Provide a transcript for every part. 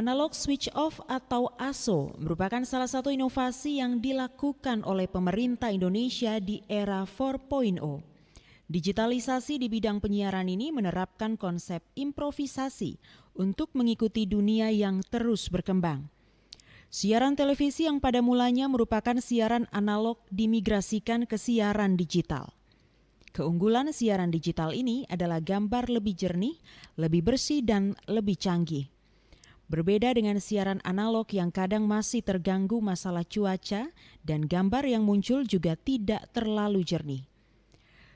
Analog Switch Off atau ASO merupakan salah satu inovasi yang dilakukan oleh pemerintah Indonesia di era 4.0. Digitalisasi di bidang penyiaran ini menerapkan konsep improvisasi untuk mengikuti dunia yang terus berkembang. Siaran televisi yang pada mulanya merupakan siaran analog dimigrasikan ke siaran digital. Keunggulan siaran digital ini adalah gambar lebih jernih, lebih bersih, dan lebih canggih. Berbeda dengan siaran analog yang kadang masih terganggu masalah cuaca dan gambar yang muncul juga tidak terlalu jernih.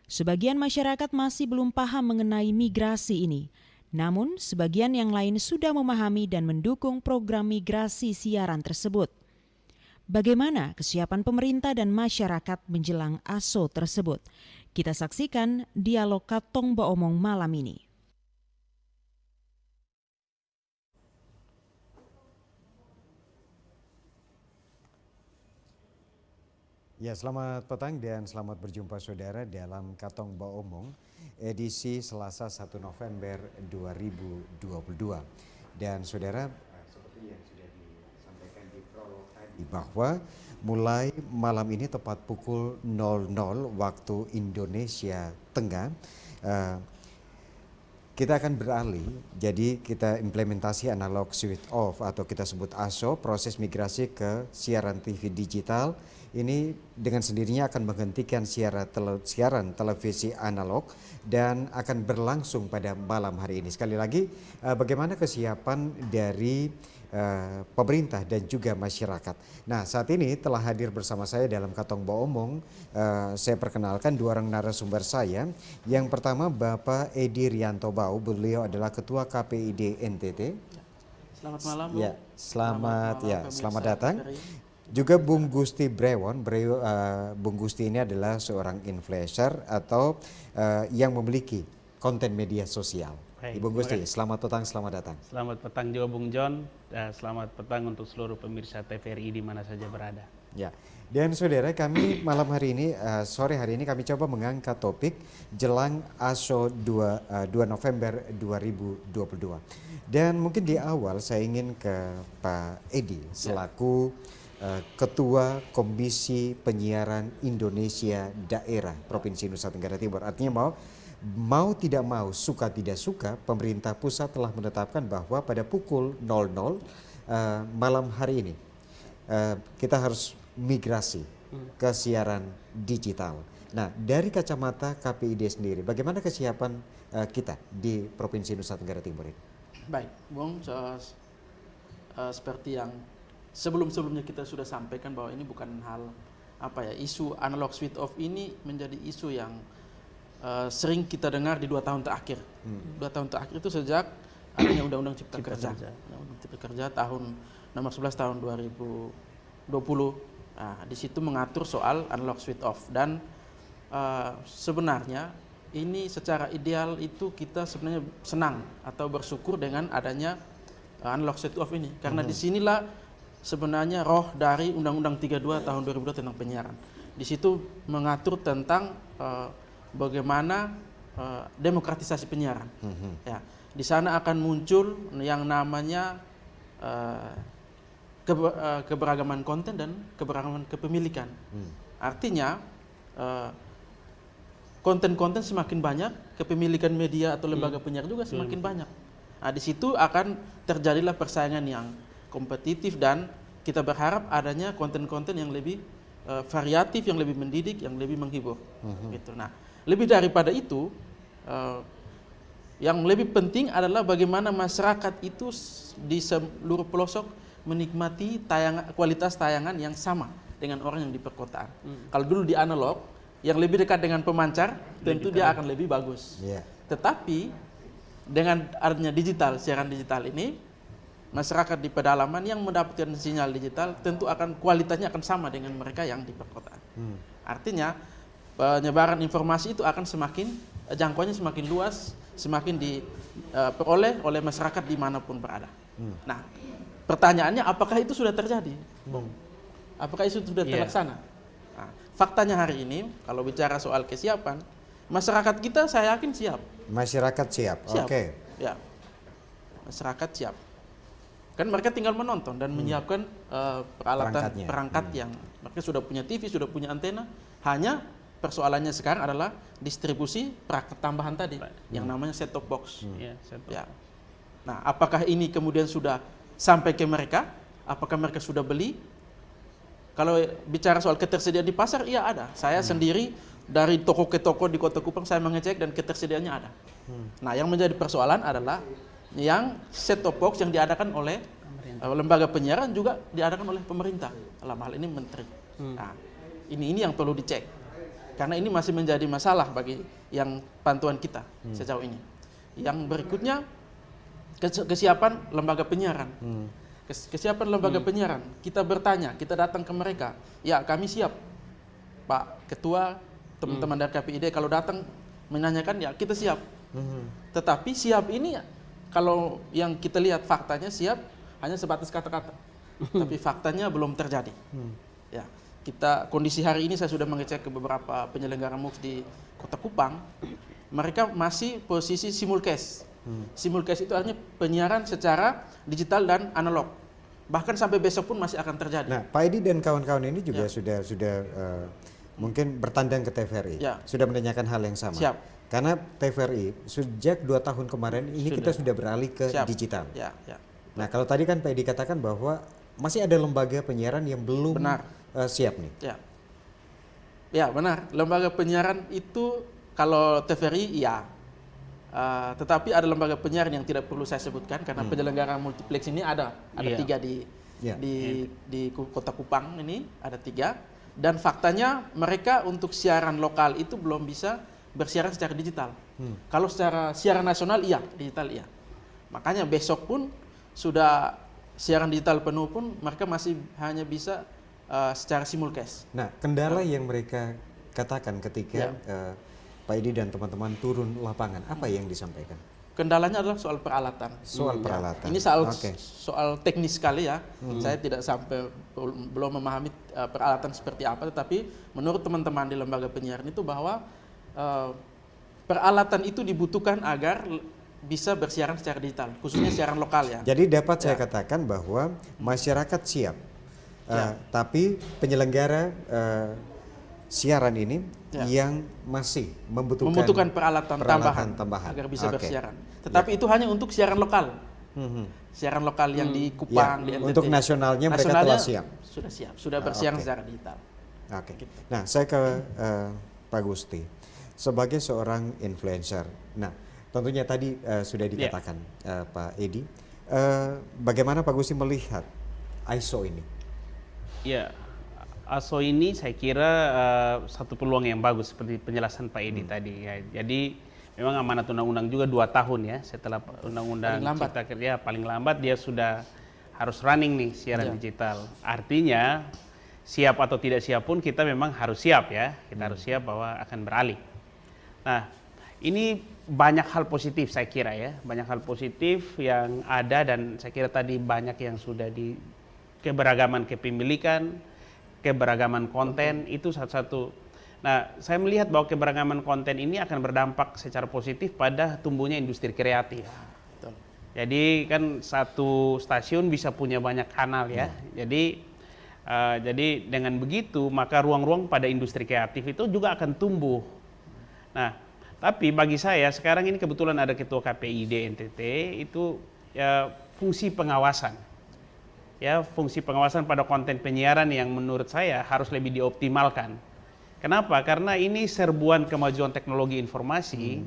Sebagian masyarakat masih belum paham mengenai migrasi ini. Namun, sebagian yang lain sudah memahami dan mendukung program migrasi siaran tersebut. Bagaimana kesiapan pemerintah dan masyarakat menjelang ASO tersebut? Kita saksikan dialog Katong Baomong malam ini. Ya, selamat petang dan selamat berjumpa saudara dalam Katong Baomong edisi Selasa 1 November 2022. Dan saudara, seperti yang sudah disampaikan di prolog tadi bahwa mulai malam ini tepat pukul 00 waktu Indonesia Tengah, kita akan beralih, jadi kita implementasi analog switch off atau kita sebut ASO, proses migrasi ke siaran TV digital. Ini dengan sendirinya akan menghentikan siaran televisi analog dan akan berlangsung pada malam hari ini. Sekali lagi, bagaimana kesiapan dari pemerintah dan juga masyarakat. Nah, saat ini telah hadir bersama saya dalam Katong Baomong. Saya perkenalkan dua orang narasumber saya. Yang pertama Bapak Edi Rianto Bau, beliau adalah Ketua KPID NTT. Selamat malam, Bu. Ya, selamat datang. Juga Juga Bung Gusti Brewon. Bung Gusti ini adalah seorang influencer atau yang memiliki konten media sosial. Baik, Ibu Gusti, selamat petang, selamat datang. Selamat petang juga Bung John, selamat petang untuk seluruh pemirsa TVRI di mana saja berada. Ya, dan saudara kami malam hari ini, sore hari ini kami coba mengangkat topik jelang ASO 2 November 2022. Dan mungkin di awal saya ingin ke Pak Edi selaku Ketua Komisi Penyiaran Indonesia Daerah Provinsi Nusa Tenggara Timur. Artinya mau tidak mau, suka tidak suka, pemerintah pusat telah menetapkan bahwa pada pukul 00 malam hari ini kita harus migrasi ke siaran digital. Nah, dari kacamata KPID sendiri, bagaimana kesiapan kita di Provinsi Nusa Tenggara Timur ini? Baik, Bung, seperti yang sebelum-sebelumnya kita sudah sampaikan bahwa ini bukan hal isu analog switch off ini menjadi isu yang sering kita dengar di 2 tahun terakhir. 2 tahun terakhir itu sejak adanya Undang-Undang Cipta Kerja. Undang-Undang Cipta Kerja tahun nomor 11 tahun 2020. Nah, di situ mengatur soal analog switch off dan sebenarnya ini secara ideal itu kita sebenarnya senang atau bersyukur dengan adanya analog switch off ini karena disinilah sebenarnya roh dari Undang-Undang 32 tahun 2002 tentang penyiaran. Di situ mengatur tentang bagaimana demokratisasi penyiaran. Ya, di sana akan muncul yang namanya keberagaman konten dan keberagaman kepemilikan. Artinya konten-konten semakin banyak, kepemilikan media atau lembaga penyiar juga semakin banyak. Nah, di situ akan terjadilah persaingan yang kompetitif dan kita berharap adanya konten-konten yang lebih variatif, yang lebih mendidik, yang lebih menghibur. Gitu. Nah, lebih daripada itu, yang lebih penting adalah bagaimana masyarakat itu di seluruh pelosok menikmati kualitas tayangan yang sama dengan orang yang di perkotaan. Kalau dulu di analog, yang lebih dekat dengan pemancar, tentu dia akan lebih bagus. Tetapi dengan adanya siaran digital ini, masyarakat di pedalaman yang mendapatkan sinyal digital tentu akan kualitasnya akan sama dengan mereka yang di perkotaan. Artinya penyebaran informasi itu akan jangkauannya semakin luas, semakin diperoleh oleh masyarakat dimanapun berada. Nah, pertanyaannya apakah itu sudah terjadi? Apakah itu sudah terlaksana? Nah, faktanya hari ini kalau bicara soal kesiapan, masyarakat kita saya yakin siap. Masyarakat siap. Oke. Ya, masyarakat siap. Kan mereka tinggal menonton dan menyiapkan peralatan Perangkatnya. perangkat yang mereka sudah punya TV, sudah punya antena. Hanya persoalannya sekarang adalah distribusi perangkat tambahan tadi yang namanya set top box. Ya, saya tahu. Ya. Nah, apakah ini kemudian sudah sampai ke mereka? Apakah mereka sudah beli? Kalau bicara soal ketersediaan di pasar, iya ada. Saya sendiri dari toko ke toko di Kota Kupang saya mengecek dan ketersediaannya ada. Nah, yang menjadi persoalan adalah yang set top box yang diadakan oleh lembaga penyiaran juga diadakan oleh pemerintah, dalam hal ini menteri. Nah, ini yang perlu dicek karena ini masih menjadi masalah bagi yang pantauan kita sejauh ini. Yang berikutnya kesiapan lembaga penyiaran. Kesiapan lembaga penyiaran. Kita bertanya, kita datang ke mereka. Ya, kami siap, Pak Ketua, teman-teman dari KPID kalau datang menanyakan, ya kita siap. Tetapi siap ini kalau yang kita lihat faktanya siap hanya sebatas kata-kata, tapi faktanya belum terjadi. Ya, kondisi hari ini saya sudah mengecek ke beberapa penyelenggara MUX di Kota Kupang, mereka masih posisi simulcast. Simulcast itu artinya penyiaran secara digital dan analog. Bahkan sampai besok pun masih akan terjadi. Nah, Pak Edi dan kawan-kawan ini juga sudah mungkin bertandang ke TVRI, sudah menanyakan hal yang sama. Siap. Karena TVRI sejak 2 tahun kemarin ini kita sudah beralih ke digital. Ya. Nah, kalau tadi kan Pak Edi katakan bahwa masih ada lembaga penyiaran yang belum siap nih. Ya, benar. Lembaga penyiaran itu kalau TVRI tetapi ada lembaga penyiaran yang tidak perlu saya sebutkan karena penyelenggara multiplex ini ada 3 di Kota Kupang ini ada 3 dan faktanya mereka untuk siaran lokal itu belum bisa bersiaran secara digital. Kalau secara siaran nasional digital iya. Makanya besok pun sudah siaran digital penuh pun mereka masih hanya bisa secara simulcast. Nah, kendala yang mereka katakan ketika Pak Edi dan teman-teman turun lapangan, apa yang disampaikan? Kendalanya adalah soal peralatan. Soal peralatan. Ini soal teknis sekali ya. Saya tidak sampai belum memahami peralatan seperti apa, tetapi menurut teman-teman di lembaga penyiaran itu bahwa peralatan itu dibutuhkan agar bisa bersiaran secara digital, khususnya siaran lokal ya. Jadi dapat saya katakan bahwa masyarakat siap, tapi penyelenggara siaran ini yang masih membutuhkan peralatan tambahan agar bisa bersiaran. Tetapi itu hanya untuk siaran lokal. Siaran lokal yang di Kupang, di NTT. Untuk nasionalnya mereka telah siap. Sudah siap, sudah bersiaran secara digital. Gitu. Nah, saya ke Pak Gusti. Sebagai seorang influencer, nah tentunya tadi sudah dikatakan Pak Edi, bagaimana Pak Gusti melihat ISO ini? Ya, ISO ini saya kira satu peluang yang bagus seperti penjelasan Pak Edi tadi. Ya. Jadi memang amanat undang-undang juga 2 tahun ya setelah undang-undang Cipta Kerja paling lambat dia sudah harus running nih siaran digital. Artinya siap atau tidak siap pun kita memang harus siap ya. Kita harus siap bahwa akan beralih. Nah, ini banyak hal positif saya kira ya, banyak hal positif yang ada dan saya kira tadi banyak yang sudah di keberagaman kepemilikan, keberagaman konten itu satu-satu. Nah, saya melihat bahwa keberagaman konten ini akan berdampak secara positif pada tumbuhnya industri kreatif. Jadi kan satu stasiun bisa punya banyak kanal ya. Jadi dengan begitu maka ruang-ruang pada industri kreatif itu juga akan tumbuh. Nah, tapi bagi saya sekarang ini kebetulan ada ketua KPID NTT itu fungsi pengawasan. Ya, fungsi pengawasan pada konten penyiaran yang menurut saya harus lebih dioptimalkan. Kenapa? Karena ini serbuan kemajuan teknologi informasi.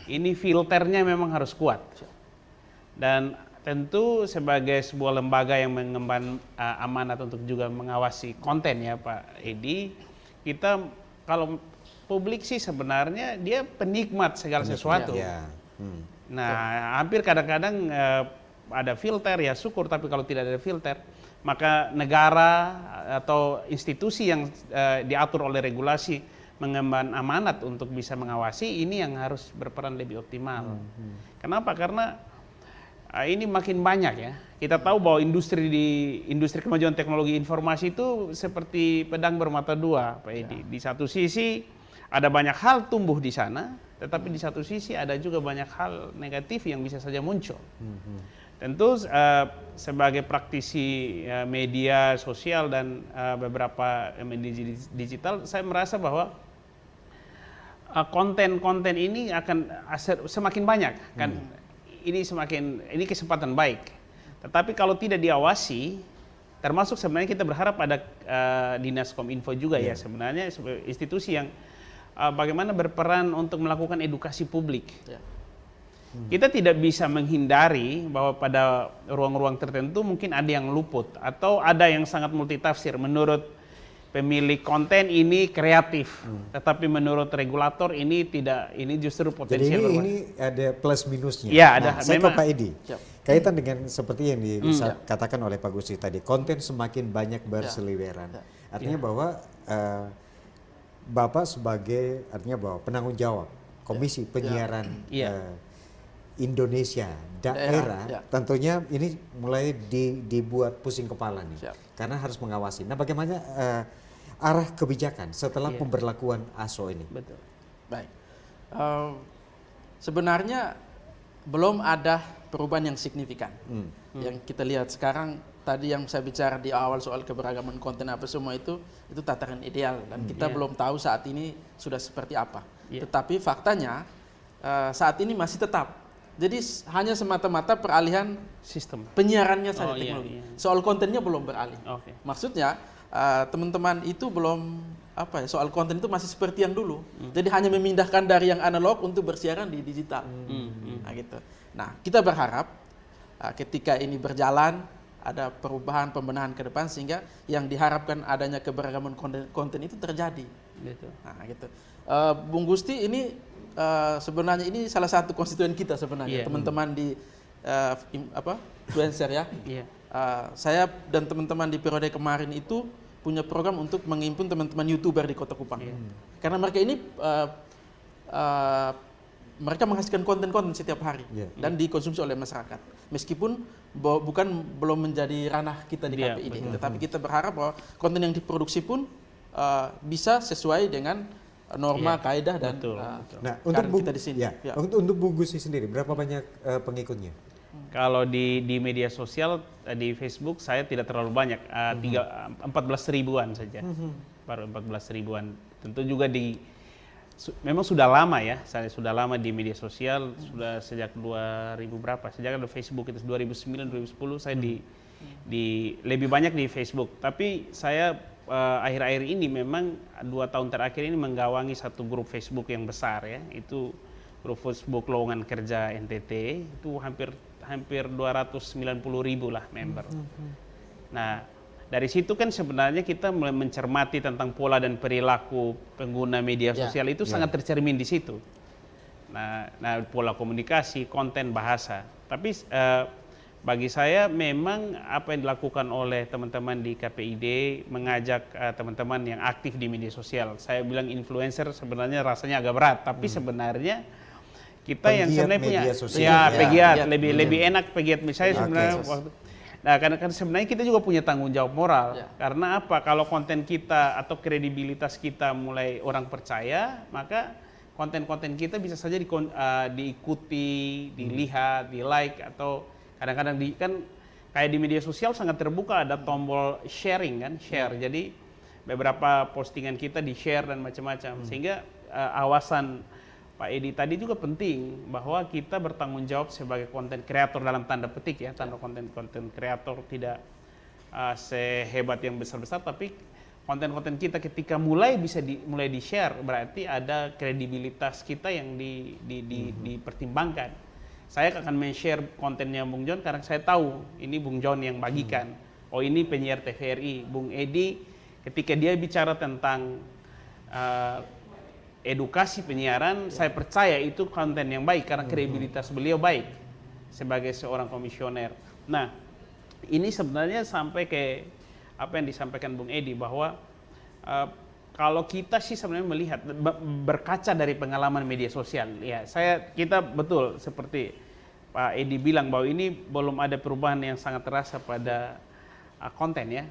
Ini filternya memang harus kuat. Dan tentu sebagai sebuah lembaga yang mengemban amanat untuk juga mengawasi konten ya Pak Edi, kita kalau publik sih sebenarnya dia penikmat segala sesuatu. Nah, hampir kadang-kadang ada filter ya syukur, tapi kalau tidak ada filter maka negara atau institusi yang diatur oleh regulasi mengemban amanat untuk bisa mengawasi ini yang harus berperan lebih optimal. Kenapa? Karena ini makin banyak ya. Kita tahu bahwa industri kemajuan teknologi informasi itu seperti pedang bermata dua, Pak Edi. Di satu sisi ada banyak hal tumbuh di sana, tetapi di satu sisi ada juga banyak hal negatif yang bisa saja muncul. Tentu sebagai praktisi media sosial dan beberapa media digital, saya merasa bahwa konten-konten ini akan semakin banyak kan. Ini kesempatan baik. Tetapi kalau tidak diawasi, termasuk sebenarnya kita berharap ada Dinas Kominfo juga ya sebenarnya institusi yang bagaimana berperan untuk melakukan edukasi publik. Kita tidak bisa menghindari bahwa pada ruang-ruang tertentu mungkin ada yang luput atau ada yang sangat multitafsir. Menurut pemilik konten ini kreatif, tetapi menurut regulator ini tidak. Ini justru potensial. Jadi ini ada plus minusnya. Ya, ada. Saya ke Pak Edi. Siap. Kaitan dengan seperti yang dikatakan oleh Pak Gusti tadi, konten semakin banyak berseliweran. Artinya bahwa Bapak sebagai bahwa penanggung jawab Komisi Penyiaran Indonesia daerah, tentunya ini mulai dibuat pusing kepala nih, karena harus mengawasi. Nah, bagaimana arah kebijakan setelah pemberlakuan ASO ini? Betul. Baik, sebenarnya belum ada perubahan yang signifikan. Yang kita lihat sekarang, tadi yang saya bicara di awal soal keberagaman konten apa semua itu tataran ideal dan kita belum tahu saat ini sudah seperti apa. Tetapi faktanya saat ini masih tetap. Jadi hanya semata-mata peralihan Sistem. penyiarannya saja teknologi. Soal kontennya belum beralih. Maksudnya teman-teman itu belum soal konten itu masih seperti yang dulu. Jadi hanya memindahkan dari yang analog untuk bersiaran di digital. Nah, gitu. Nah, kita berharap ketika ini berjalan ada perubahan pembenahan ke depan sehingga yang diharapkan adanya keberagaman konten itu terjadi. Nah, gitu. Bung Gusti ini sebenarnya ini salah satu konstituen kita sebenarnya, teman-teman di influencer ya. Saya dan teman-teman di periode kemarin itu punya program untuk menghimpun teman-teman YouTuber di Kota Kupang. Karena mereka ini mereka menghasilkan konten-konten setiap hari dan dikonsumsi oleh masyarakat. Meskipun belum menjadi ranah kita di KPID, tetapi kita berharap bahwa konten yang diproduksi pun bisa sesuai dengan norma, kaidah dan nah, untuk kita di sini. Untuk Bu Gusti sendiri berapa banyak pengikutnya? Kalau di media sosial di Facebook saya tidak terlalu banyak, 14 ribuan saja, baru 14 ribuan. Tentu juga memang sudah lama ya, saya sudah lama di media sosial, sudah sejak 2000 berapa, sejak ada Facebook itu 2009 2010 saya di lebih banyak di Facebook. Tapi saya akhir-akhir ini memang 2 tahun terakhir ini menggawangi satu grup Facebook yang besar ya, itu grup Facebook Lowongan Kerja NTT, itu hampir 290.000 lah member. Nah, dari situ kan sebenarnya kita mulai mencermati tentang pola dan perilaku pengguna media sosial itu sangat tercermin di situ. Nah, pola komunikasi, konten, bahasa. Tapi bagi saya memang apa yang dilakukan oleh teman-teman di KPID mengajak teman-teman yang aktif di media sosial. Saya bilang influencer sebenarnya rasanya agak berat, tapi sebenarnya kita yang sebenarnya punya pegiat, lebih enak pegiat misalnya sebenarnya waktu. Nah, karena sebenarnya kita juga punya tanggung jawab moral. Karena apa? Kalau konten kita atau kredibilitas kita mulai orang percaya, maka konten-konten kita bisa saja diikuti, dilihat, di like, atau kadang-kadang kan kayak di media sosial sangat terbuka, ada tombol sharing kan, share. Jadi beberapa postingan kita di share dan macam-macam. Sehingga awasan Pak Edi tadi juga penting bahwa kita bertanggung jawab sebagai konten kreator dalam tanda petik ya, tanda konten kreator tidak sehebat yang besar-besar, tapi konten-konten kita ketika mulai di-share berarti ada kredibilitas kita yang dipertimbangkan. Saya akan men-share kontennya Bung John karena saya tahu ini Bung John yang bagikan. Oh, ini penyiar TVRI, Bung Edi ketika dia bicara tentang edukasi penyiaran, saya percaya itu konten yang baik karena kredibilitas beliau baik sebagai seorang komisioner. Nah, ini sebenarnya sampai ke apa yang disampaikan Bung Edi bahwa kalau kita sih sebenarnya melihat berkaca dari pengalaman media sosial, ya kita betul seperti Pak Edi bilang bahwa ini belum ada perubahan yang sangat terasa pada konten ya.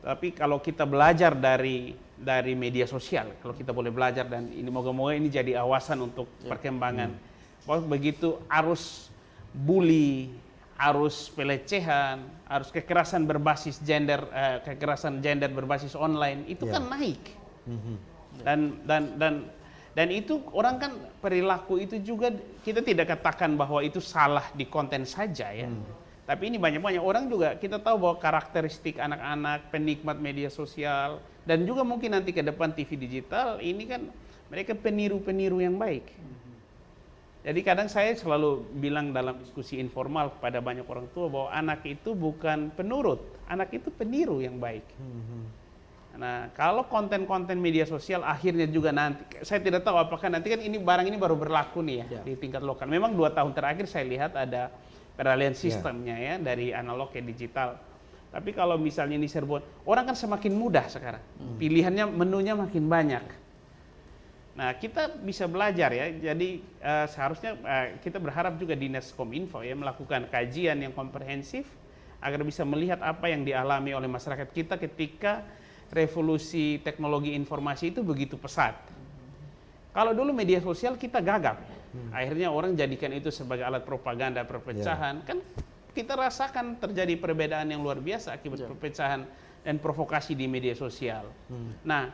Tapi kalau kita belajar dari media sosial, kalau kita boleh belajar dan ini moga-moga ini jadi awasan untuk perkembangan. Bahwa begitu arus bully, arus pelecehan, arus kekerasan berbasis gender, kekerasan gender berbasis online itu kan naik. Dan itu orang kan perilaku itu juga kita tidak katakan bahwa itu salah di konten saja ya. Tapi ini banyak orang juga kita tahu bahwa karakteristik anak-anak penikmat media sosial dan juga mungkin nanti ke depan TV digital ini kan mereka peniru-peniru yang baik. Jadi kadang saya selalu bilang dalam diskusi informal kepada banyak orang tua bahwa anak itu bukan penurut, anak itu peniru yang baik. Nah, kalau konten-konten media sosial akhirnya juga nanti, saya tidak tahu apakah nanti kan barang ini baru berlaku nih ya di tingkat lokal. Memang 2 tahun terakhir saya lihat ada peralihan sistemnya ya dari analog ke digital. Tapi kalau misalnya ini serbuan, orang kan semakin mudah sekarang. Pilihannya, menunya makin banyak. Nah, kita bisa belajar ya. Jadi seharusnya kita berharap juga Dinas Kominfo ya melakukan kajian yang komprehensif agar bisa melihat apa yang dialami oleh masyarakat kita ketika revolusi teknologi informasi itu begitu pesat. Kalau dulu media sosial kita gagap, akhirnya orang jadikan itu sebagai alat propaganda perpecahan. Kan kita rasakan terjadi perbedaan yang luar biasa akibat perpecahan dan provokasi di media sosial. Nah,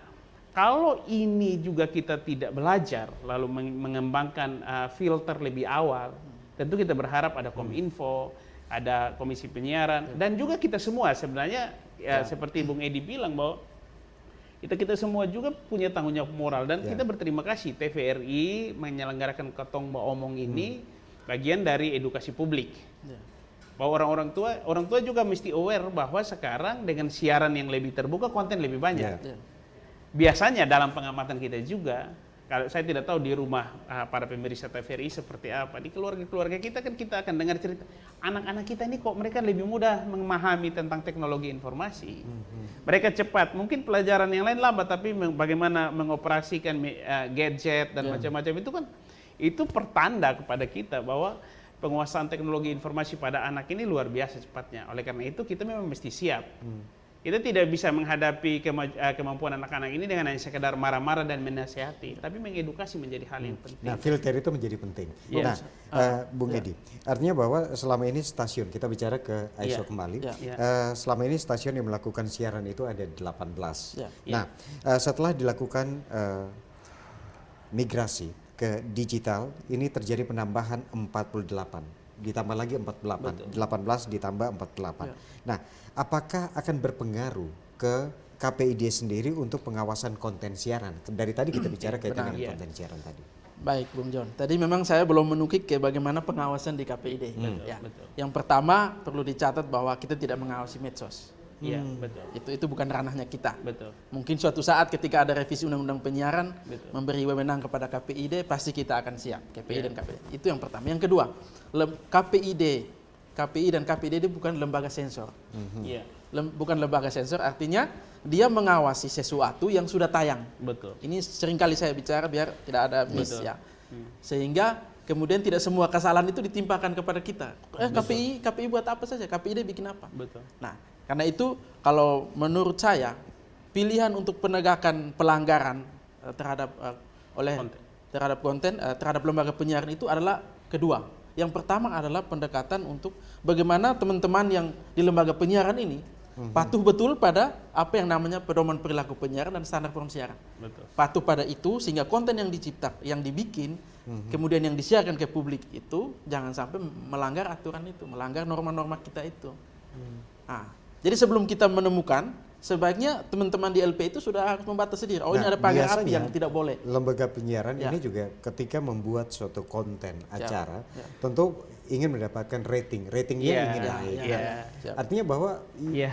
kalau ini juga kita tidak belajar lalu mengembangkan filter lebih awal, tentu kita berharap ada Kominfo, ada Komisi Penyiaran, dan juga kita semua sebenarnya seperti Bung Edi bilang bahwa kita semua juga punya tanggung jawab moral dan kita berterima kasih TVRI menyelenggarakan Ketong Omong ini bagian dari edukasi publik. Bahwa orang tua juga mesti aware bahwa sekarang dengan siaran yang lebih terbuka konten lebih banyak. Biasanya dalam pengamatan kita juga, kalau saya tidak tahu di rumah para pemirsa TVRI seperti apa, di keluarga kita kan kita akan dengar cerita anak-anak kita ini kok mereka lebih mudah memahami tentang teknologi informasi. Mereka cepat, mungkin pelajaran yang lain lambat, tapi bagaimana mengoperasikan gadget dan macam-macam itu kan itu pertanda kepada kita bahwa penguasaan teknologi informasi pada anak ini luar biasa cepatnya. Oleh karena itu kita memang mesti siap. Kita tidak bisa menghadapi kemampuan anak-anak ini dengan hanya sekedar marah-marah dan menasihati, tapi mengedukasi menjadi hal yang penting. Nah, filter itu menjadi penting. Nah, Bung Edi, artinya bahwa selama ini stasiun, kita bicara ke ISO kembali, selama ini stasiun yang melakukan siaran itu ada 18. Nah, setelah dilakukan migrasi ke digital, ini terjadi penambahan 48. Ditambah lagi 48, 18 ditambah 48. Nah, apakah akan berpengaruh ke KPID sendiri untuk pengawasan konten siaran? Dari tadi kita bicara kaitan dengan konten siaran tadi. Baik, Bung John. Tadi memang saya belum menukik ke bagaimana pengawasan di KPID. Betul. Yang pertama perlu dicatat bahwa kita tidak mengawasi medsos. Iya, betul. Itu bukan ranahnya kita. Betul. Mungkin suatu saat ketika ada revisi Undang-Undang Penyiaran memberi wewenang kepada KPID, pasti kita akan siap. KPI dan KPID. Itu yang pertama. Yang kedua, KPI dan KPID bukan lembaga sensor. Bukan lembaga sensor, artinya dia mengawasi sesuatu yang sudah tayang. Betul. Ini seringkali saya bicara biar tidak ada miss ya. Sehingga kemudian tidak semua kesalahan itu ditimpakan kepada kita. KPI buat apa saja? KPID bikin apa? Betul. Nah, karena itu kalau menurut saya pilihan untuk penegakan pelanggaran terhadap konten terhadap lembaga penyiaran itu adalah kedua. Yang pertama adalah pendekatan untuk bagaimana teman-teman yang di lembaga penyiaran ini patuh betul pada apa yang namanya pedoman perilaku penyiaran dan standar siaran. Patuh pada itu sehingga konten yang yang dibikin, kemudian yang disiarkan ke publik itu jangan sampai melanggar aturan itu, melanggar norma-norma kita itu. Nah, jadi sebelum kita menemukan, sebaiknya teman-teman di LP itu sudah harus membatasi diri. Ini ada pagar api yang tidak boleh. Lembaga penyiaran ini juga ketika membuat suatu konten acara, tentu ingin mendapatkan ratingnya ingin naik. Artinya bahwa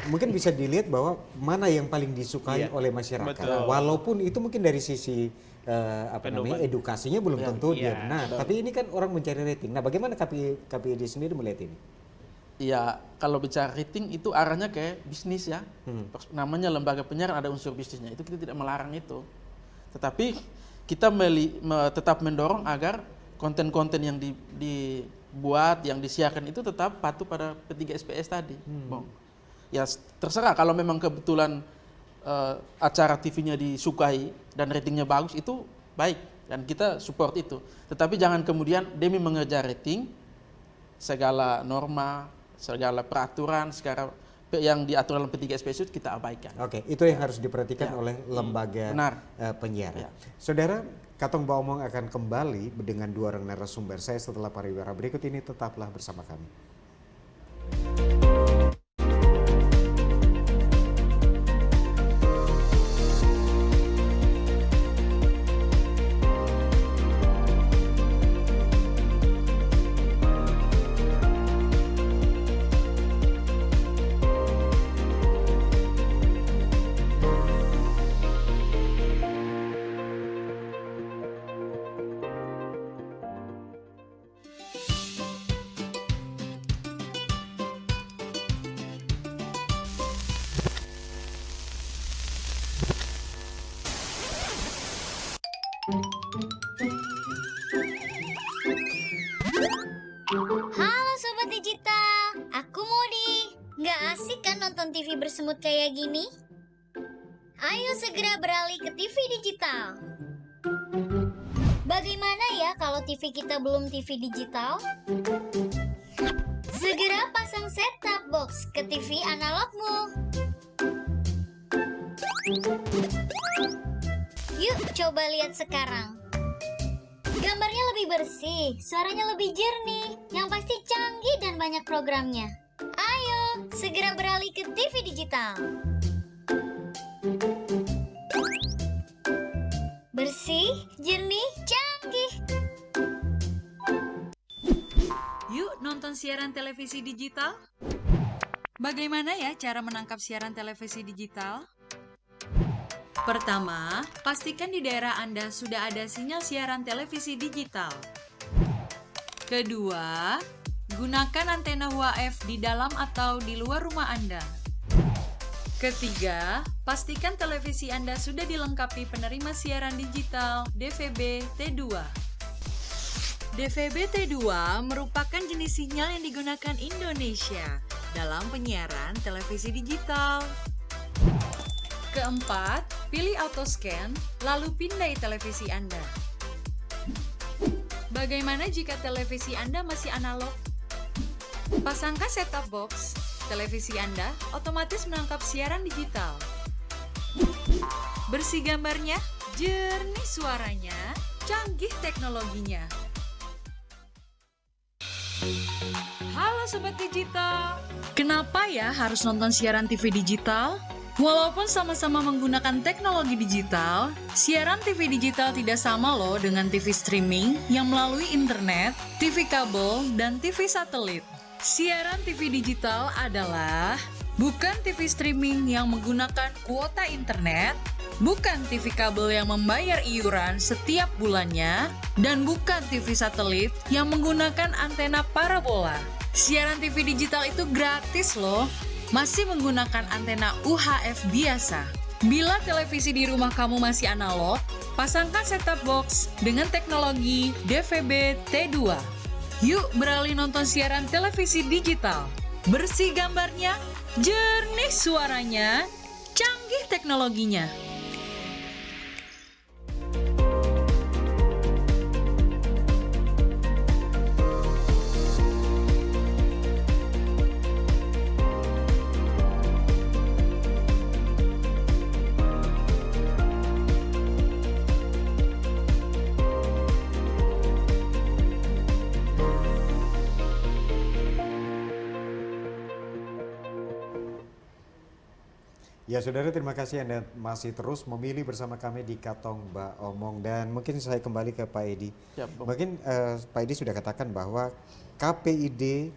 mungkin bisa dilihat bahwa mana yang paling disukai oleh masyarakat. Walaupun itu mungkin dari sisi edukasinya belum tentu dia benar. Tapi ini kan orang mencari rating. Nah, bagaimana KPID sendiri melihat ini? Ya, kalau bicara rating itu arahnya ke bisnis ya. Namanya lembaga penyiaran ada unsur bisnisnya. Itu kita tidak melarang itu. Tetapi kita tetap mendorong agar konten-konten yang dibuat, yang disiarkan itu tetap patuh pada P3 SPS tadi. Ya terserah kalau memang kebetulan acara TV-nya disukai dan ratingnya bagus itu baik. Dan kita support itu. Tetapi jangan kemudian demi mengejar rating, segala norma, segala peraturan sekarang yang diatur dalam P3SP itu kita abaikan. Oke, itu yang harus diperhatikan oleh lembaga penyiaran. Saudara, Katong Baomong akan kembali dengan 2 orang narasumber saya setelah pariwara berikut ini. Tetaplah bersama kami. Halo Sobat Digital, aku Modi. Nggak asik kan nonton TV bersemut kayak gini? Ayo segera beralih ke TV digital. Bagaimana ya kalau TV kita belum TV digital? Segera pasang set-top box ke TV analogmu. Yuk coba lihat sekarang. Gambarnya lebih bersih, suaranya lebih jernih, yang pasti canggih dan banyak programnya. Ayo, segera beralih ke TV digital. Bersih, jernih, canggih. Yuk nonton siaran televisi digital. Bagaimana ya cara menangkap siaran televisi digital? Pertama, pastikan di daerah Anda sudah ada sinyal siaran televisi digital. Kedua, gunakan antena UHF di dalam atau di luar rumah Anda. Ketiga, pastikan televisi Anda sudah dilengkapi penerima siaran digital DVB T2. DVB T2 merupakan jenis sinyal yang digunakan Indonesia dalam penyiaran televisi digital. Keempat, pilih autoscan, lalu pindai televisi Anda. Bagaimana jika televisi Anda masih analog? Pasangkan set-top box, televisi Anda otomatis menangkap siaran digital. Bersih gambarnya, jernih suaranya, canggih teknologinya. Halo Sobat Digital, kenapa ya harus nonton siaran TV digital? Walaupun sama-sama menggunakan teknologi digital, siaran TV digital tidak sama loh dengan TV streaming yang melalui internet, TV kabel, dan TV satelit. Siaran TV digital adalah bukan TV streaming yang menggunakan kuota internet, bukan TV kabel yang membayar iuran setiap bulannya, dan bukan TV satelit yang menggunakan antena parabola. Siaran TV digital itu gratis loh. Masih menggunakan antena UHF biasa. Bila televisi di rumah kamu masih analog, pasangkan set-top box dengan teknologi DVB T2. Yuk beralih nonton siaran televisi digital. Bersih gambarnya, jernih suaranya, canggih teknologinya. Ya saudara, terima kasih Anda masih terus memilih bersama kami di Katong Baomong. Dan mungkin saya kembali ke Pak Edi. Ya, mungkin Pak Edi sudah katakan bahwa KPID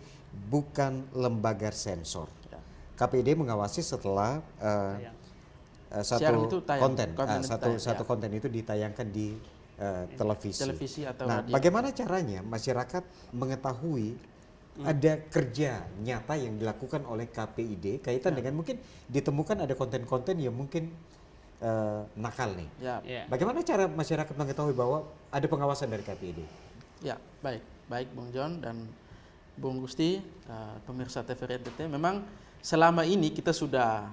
bukan lembaga sensor. Ya. KPID mengawasi setelah satu konten itu ditayangkan di televisi atau nah, radio. Bagaimana caranya masyarakat mengetahui ada kerja nyata yang dilakukan oleh KPID kaitan dengan mungkin ditemukan ada konten-konten yang mungkin nakal nih. Ya. Bagaimana cara masyarakat mengetahui bahwa ada pengawasan dari KPID? Ya, baik Bung John dan Bung Gusti, pemirsa TVRI NTT. Memang selama ini kita sudah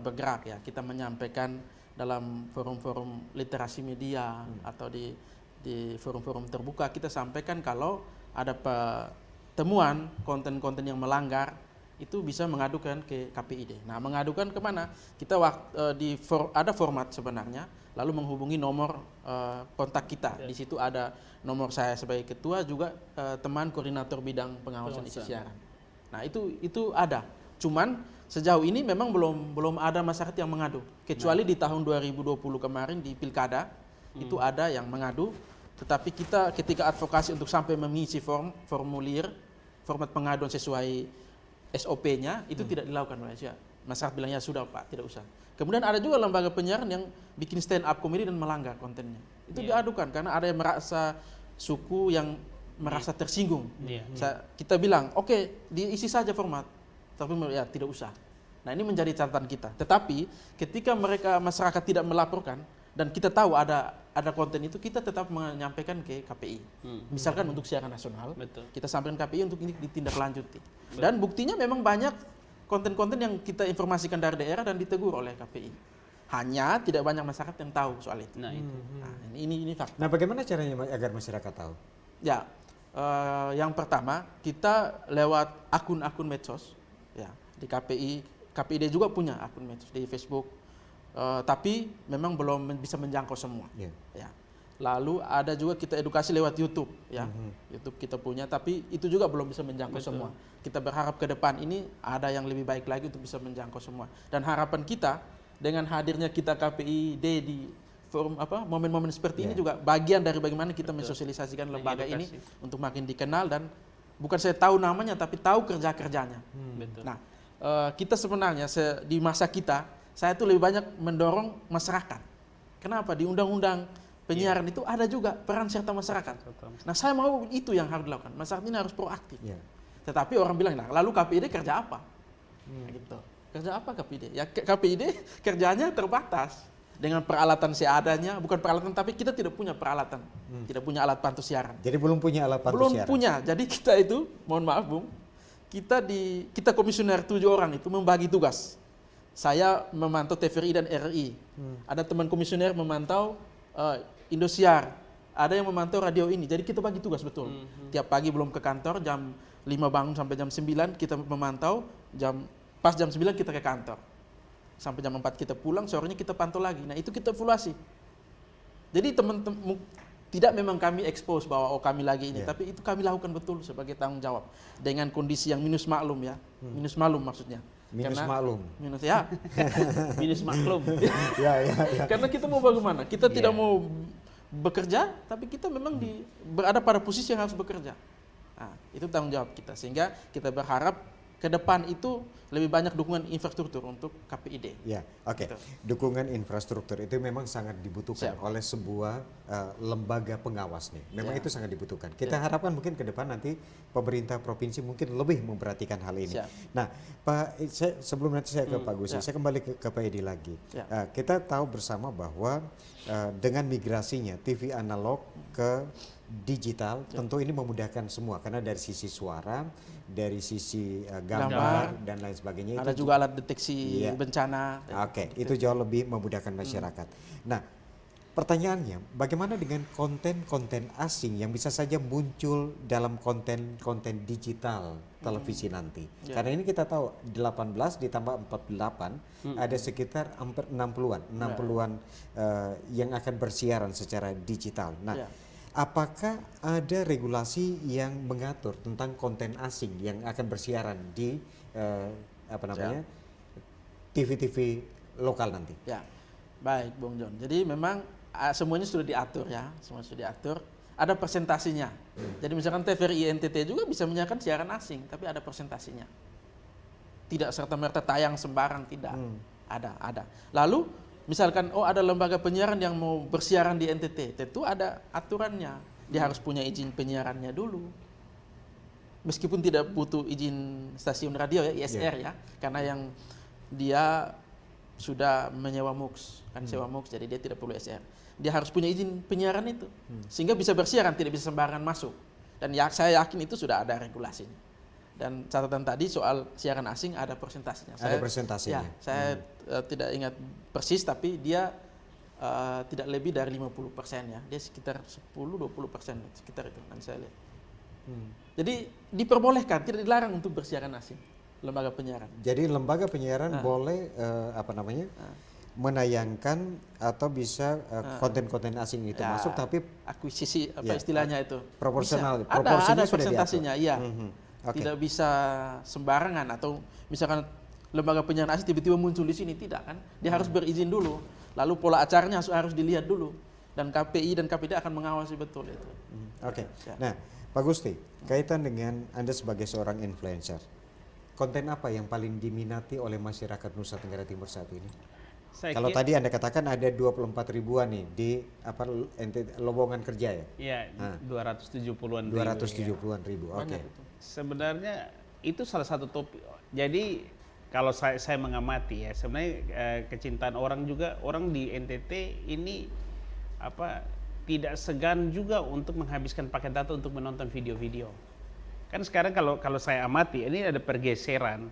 bergerak ya, kita menyampaikan dalam forum-forum literasi media atau di forum-forum terbuka, kita sampaikan kalau ada temuan konten-konten yang melanggar, itu bisa mengadukan ke KPID. Nah, mengadukan kemana? Kita ada format sebenarnya, lalu menghubungi nomor kontak kita. Di situ ada nomor saya sebagai ketua, juga teman koordinator bidang pengawasan isi siaran. Nah, itu ada. Cuman sejauh ini memang belum ada masyarakat yang mengadu. Kecuali di tahun 2020 kemarin di Pilkada, itu ada yang mengadu. Tetapi kita ketika advokasi untuk sampai mengisi formulir, format pengaduan sesuai SOP-nya itu tidak dilakukan oleh masyarakat. Bilangnya sudah Pak, tidak usah. Kemudian ada juga lembaga penyiaran yang bikin stand up comedy dan melanggar kontennya. Itu diadukan karena ada yang merasa suku yang merasa tersinggung. Kita bilang, oke, diisi saja format, tapi ya tidak usah. Nah, ini menjadi catatan kita. Tetapi ketika masyarakat tidak melaporkan dan kita tahu ada konten itu, kita tetap menyampaikan ke KPI. Misalkan untuk siaran nasional, kita sampaikan KPI untuk ini ditindaklanjuti. Dan buktinya memang banyak konten-konten yang kita informasikan dari daerah dan ditegur oleh KPI. Hanya tidak banyak masyarakat yang tahu soal itu. Nah, ini fakta. Nah, bagaimana caranya agar masyarakat tahu? Ya, yang pertama kita lewat akun-akun medsos. Ya, di KPID juga punya akun medsos di Facebook. Tapi memang belum bisa menjangkau semua. Ya. Lalu ada juga kita edukasi lewat YouTube, ya. YouTube kita punya, tapi itu juga belum bisa menjangkau semua. Kita berharap ke depan ini ada yang lebih baik lagi untuk bisa menjangkau semua. Dan harapan kita dengan hadirnya kita KPID di forum momen-momen seperti ini juga bagian dari bagaimana kita mensosialisasikan lembaga ini untuk makin dikenal, dan bukan saya tahu namanya tapi tahu kerja-kerjanya. Nah, kita sebenarnya di masa kita, saya tuh lebih banyak mendorong masyarakat. Kenapa? Di undang-undang penyiaran itu ada juga peran serta masyarakat. Nah, saya mau itu yang harus dilakukan. Masyarakat ini harus proaktif. Tetapi orang bilang, nah, lalu KPID kerja apa? Nah, gitu. Kerja apa KPID? Ya, KPID kerjanya terbatas dengan peralatan seadanya, bukan peralatan, tapi kita tidak punya peralatan, tidak punya alat pantau siaran. Jadi belum punya alat pantau siaran? Belum punya. Jadi kita itu, mohon maaf Bung, kita komisioner 7 orang itu membagi tugas. Saya memantau TVRI dan RRI. Ada teman komisioner memantau Indosiar. Ada yang memantau radio ini. Jadi kita bagi tugas betul. Tiap pagi belum ke kantor, jam 5 bangun sampai jam 9 kita memantau, pas jam 9 kita ke kantor. Sampai jam 4 kita pulang, sorenya kita pantau lagi. Nah, itu kita evaluasi. Jadi teman-teman tidak memang kami expose bahwa kami lagi ini, tapi itu kami lakukan betul sebagai tanggung jawab dengan kondisi yang minus maklum ya. Minus maklum maksudnya. Minus maklum. Minus ya. Minus maklum. Ya. Karena kita mau bagaimana? Kita tidak mau bekerja, tapi kita memang berada pada posisi yang harus bekerja. Nah, itu tanggung jawab kita. Sehingga kita berharap ke depan itu lebih banyak dukungan infrastruktur untuk KPID. Ya, oke. Dukungan infrastruktur itu memang sangat dibutuhkan oleh sebuah lembaga pengawas nih. Memang itu sangat dibutuhkan. Kita harapkan mungkin ke depan nanti pemerintah provinsi mungkin lebih memperhatikan hal ini. Nah, Pak, sebelum nanti saya ke Pak Gusi, saya kembali ke Pak Edi lagi. Kita tahu bersama bahwa dengan migrasinya TV analog ke digital, tentu ini memudahkan semua karena dari sisi suara, dari sisi gambar dan lain sebagainya. Ada juga alat deteksi bencana. Oke, itu jauh lebih memudahkan masyarakat. Nah, pertanyaannya, bagaimana dengan konten-konten asing yang bisa saja muncul dalam konten-konten digital televisi nanti? Karena ini kita tahu 18 ditambah 48 ada sekitar hampir 60-an yang akan bersiaran secara digital. Nah, apakah ada regulasi yang mengatur tentang konten asing yang akan bersiaran di TV-TV lokal nanti? Ya, baik Bung John. Jadi memang semuanya sudah diatur ya, semua sudah diatur. Ada persentasinya. Jadi misalkan TVRI NTT juga bisa menyiarkan siaran asing, tapi ada persentasinya. Tidak serta-merta tayang sembarang, tidak. Ada. Lalu misalkan ada lembaga penyiaran yang mau bersiaran di NTT, tentu ada aturannya. Dia harus punya izin penyiarannya dulu. Meskipun tidak butuh izin stasiun radio ya, ISR ya, karena yang dia sudah menyewa MUX, kan sewa MUX, jadi dia tidak perlu ISR. Dia harus punya izin penyiaran itu, sehingga bisa bersiaran, tidak bisa sembarangan masuk. Dan saya yakin itu sudah ada regulasinya. Dan catatan tadi soal siaran asing ada persentasinya. Ada persentasinya. Ya, saya tidak ingat persis, tapi dia tidak lebih dari 50% ya. Dia sekitar 10-20% sekitar itu kan saya lihat. Jadi diperbolehkan, tidak dilarang untuk bersiaran asing lembaga penyiaran. Jadi lembaga penyiaran boleh menayangkan atau bisa konten-konten asing itu masuk, tapi akuisisi istilahnya itu proporsional. Bisa. Ada persentasinya, iya. Tidak bisa sembarangan, atau misalkan lembaga penyiaran asing tiba-tiba muncul di sini, tidak kan? Dia harus berizin dulu, lalu pola acaranya harus dilihat dulu, dan KPI dan KPD akan mengawasi betul itu. Oke. Nah, Pak Gusti, kaitan dengan Anda sebagai seorang influencer, konten apa yang paling diminati oleh masyarakat Nusa Tenggara Timur saat ini? Kalau tadi Anda katakan ada 24 ribuan nih di lowongan kerja ya? Iya, 270-an ribu. 270-an ribu. Oke. Sebenarnya itu salah satu topik. Jadi kalau saya mengamati ya, sebenarnya kecintaan orang juga, orang di NTT ini tidak segan juga untuk menghabiskan paket data untuk menonton video-video. Kan sekarang kalau saya amati ini ada pergeseran